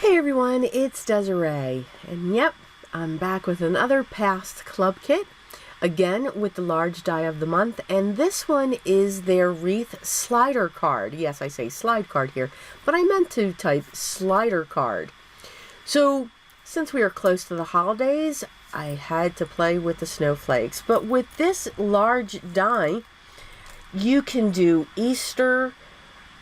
Hey everyone, it's Desiree, and yep, I'm back with another past club kit, again with the large die of the month, and this one is their Wreath slider card. Yes, I say slide card here, but I meant to type slider card. So, since we are close to the holidays, I had to play with the snowflakes, but with this large die, you can do Easter,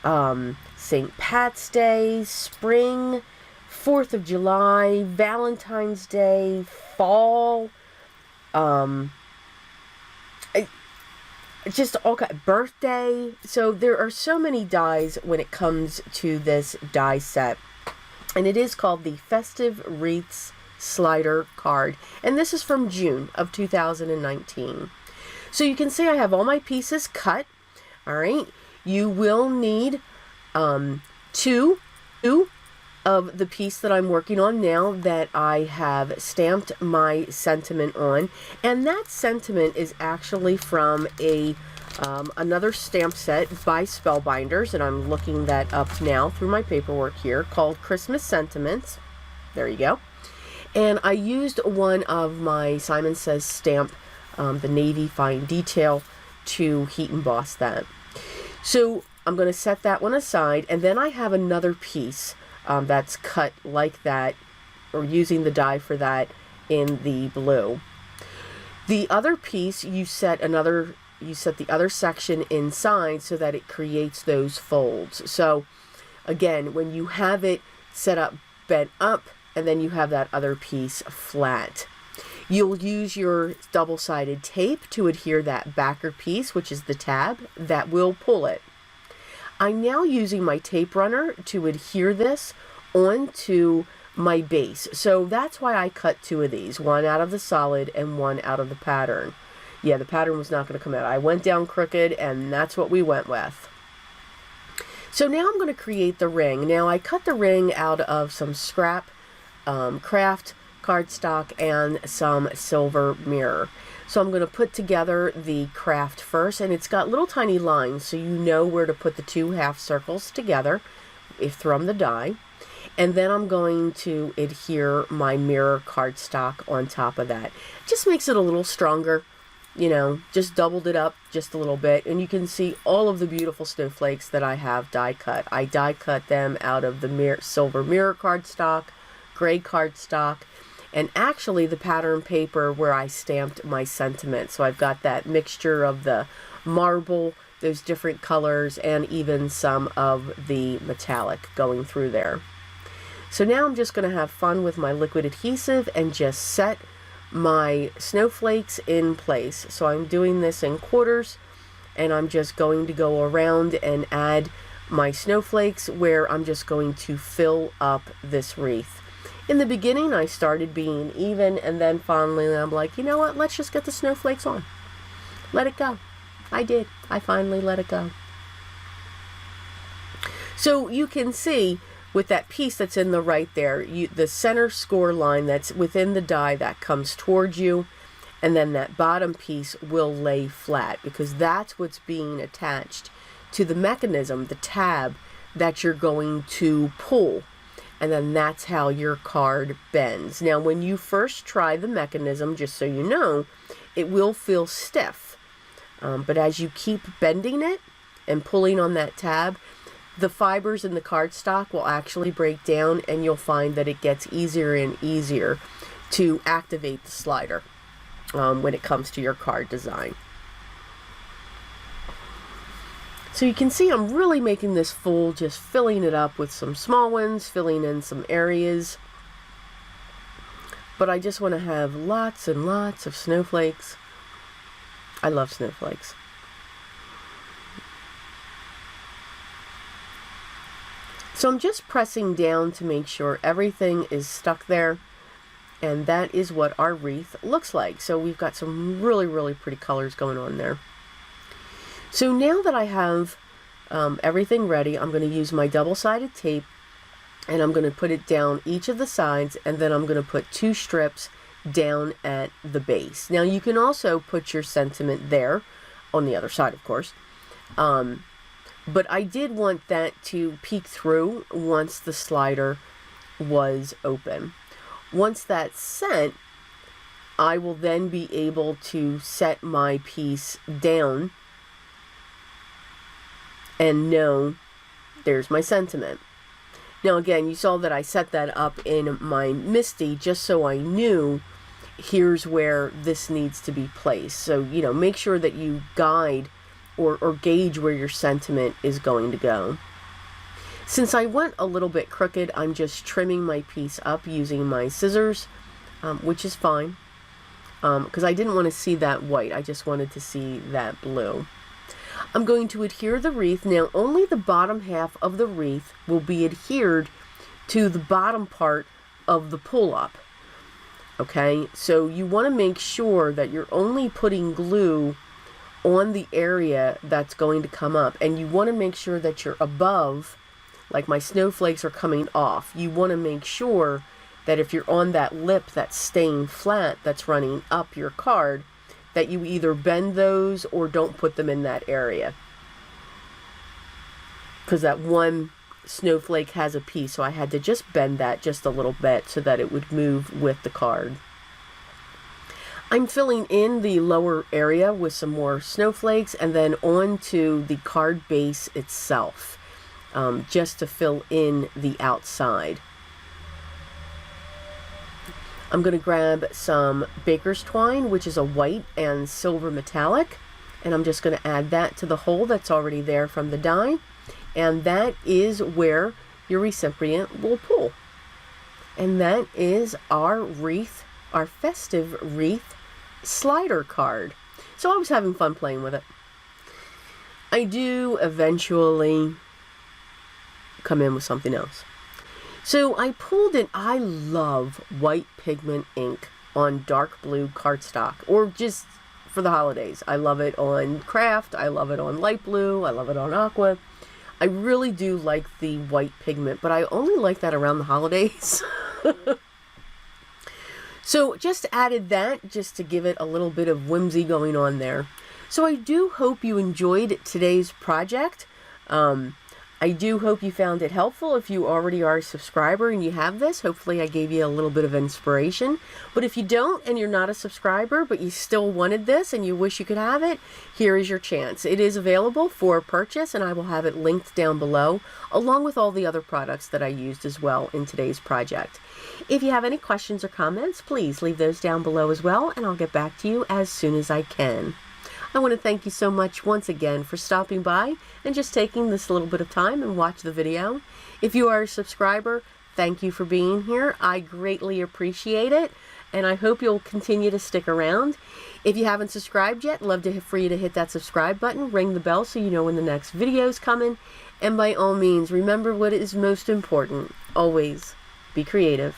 St. Pat's Day, spring, 4th of July, Valentine's Day, fall, just all kind birthday. So there are so many dies when it comes to this die set. And it is called the Festive Wreaths Slider Card. And this is from June of 2019. So you can see I have all my pieces cut. All right. You will need two of the piece that I'm working on now that I have stamped my sentiment on, and that sentiment is actually from a another stamp set by Spellbinders, and I'm looking that up now through my paperwork here, called Christmas Sentiments. There you go. And I used one of my Simon Says stamp, the Navy Fine Detail, to heat emboss that. So I'm going to set that one aside, and then I have another piece that's cut like that, or using the die for that in the blue. The other piece, you set the other section inside so that it creates those folds. So again, when you have it set up bent up, and then you have that other piece flat, you'll use your double-sided tape to adhere that backer piece, which is the tab, that will pull it. I'm now using my tape runner to adhere this onto my base. So that's why I cut two of these, one out of the solid and one out of the pattern. Yeah, the pattern was not going to come out. I went down crooked, and that's what we went with. So now I'm going to create the ring. Now I cut the ring out of some scrap craft cardstock and some silver mirror. So I'm going to put together the craft first, and it's got little tiny lines so you know where to put the two half circles together from the die. And then I'm going to adhere my mirror cardstock on top of that. It just makes it a little stronger, you know, just doubled it up just a little bit. And you can see all of the beautiful snowflakes that I have die cut. I die cut them out of the silver mirror cardstock, gray cardstock, and actually the pattern paper where I stamped my sentiment. So I've got that mixture of the marble, those different colors, and even some of the metallic going through there. So now I'm just going to have fun with my liquid adhesive and just set my snowflakes in place. So I'm doing this in quarters, and I'm just going to go around and add my snowflakes where I'm just going to fill up this wreath. In the beginning, I started being even, and then finally I'm like, you know what, let's just get the snowflakes on. Let it go. I did. I finally let it go. So you can see with that piece that's in the right there, the center score line that's within the die that comes towards you, and then that bottom piece will lay flat because that's what's being attached to the mechanism, the tab that you're going to pull. And then that's how your card bends. Now, when you first try the mechanism, just so you know, it will feel stiff. But as you keep bending it and pulling on that tab, the fibers in the cardstock will actually break down, and you'll find that it gets easier and easier to activate the slider when it comes to your card design. So you can see I'm really making this full, just filling it up with some small ones, filling in some areas. But I just want to have lots and lots of snowflakes. I love snowflakes. So I'm just pressing down to make sure everything is stuck there. And that is what our wreath looks like. So we've got some really, really pretty colors going on there. So now that I have everything ready, I'm going to use my double-sided tape, and I'm going to put it down each of the sides, and then I'm going to put two strips down at the base. Now you can also put your sentiment there on the other side, of course. But I did want that to peek through once the slider was open. Once that's sent, I will then be able to set my piece down and know there's my sentiment. Now again, you saw that I set that up in my MISTI just so I knew here's where this needs to be placed. So, you know, make sure that you guide or gauge where your sentiment is going to go. Since I went a little bit crooked, I'm just trimming my piece up using my scissors, which is fine, because I didn't want to see that white. I just wanted to see that blue. I'm going to adhere the wreath. Now, only the bottom half of the wreath will be adhered to the bottom part of the pull-up. Okay, so you want to make sure that you're only putting glue on the area that's going to come up, and you want to make sure that you're above, like my snowflakes are coming off. You want to make sure that if you're on that lip that's staying flat, that's running up your card, that you either bend those or don't put them in that area. Because that one snowflake has a piece, so I had to just bend that just a little bit so that it would move with the card. I'm filling in the lower area with some more snowflakes and then onto the card base itself, just to fill in the outside. I'm going to grab some baker's twine, which is a white and silver metallic, and I'm just going to add that to the hole that's already there from the die, and that is where your recipient will pull. And that is our wreath, our festive wreath slider card. So I was having fun playing with it. I do eventually come in with something else. So I pulled in, I love white pigment ink on dark blue cardstock, or just for the holidays. I love it on craft, I love it on light blue, I love it on aqua. I really do like the white pigment, but I only like that around the holidays. So just added that just to give it a little bit of whimsy going on there. So I do hope you enjoyed today's project. I do hope you found it helpful. If you already are a subscriber and you have this, hopefully I gave you a little bit of inspiration. But if you don't and you're not a subscriber, but you still wanted this and you wish you could have it, here is your chance. It is available for purchase, and I will have it linked down below, along with all the other products that I used as well in today's project. If you have any questions or comments, please leave those down below as well, and I'll get back to you as soon as I can. I want to thank you so much once again for stopping by and just taking this little bit of time and watch the video. If you are a subscriber, thank you for being here. I greatly appreciate it, and I hope you'll continue to stick around. If you haven't subscribed yet, love for you to hit that subscribe button, ring the bell so you know when the next video is coming, and by all means, remember what is most important. Always be creative.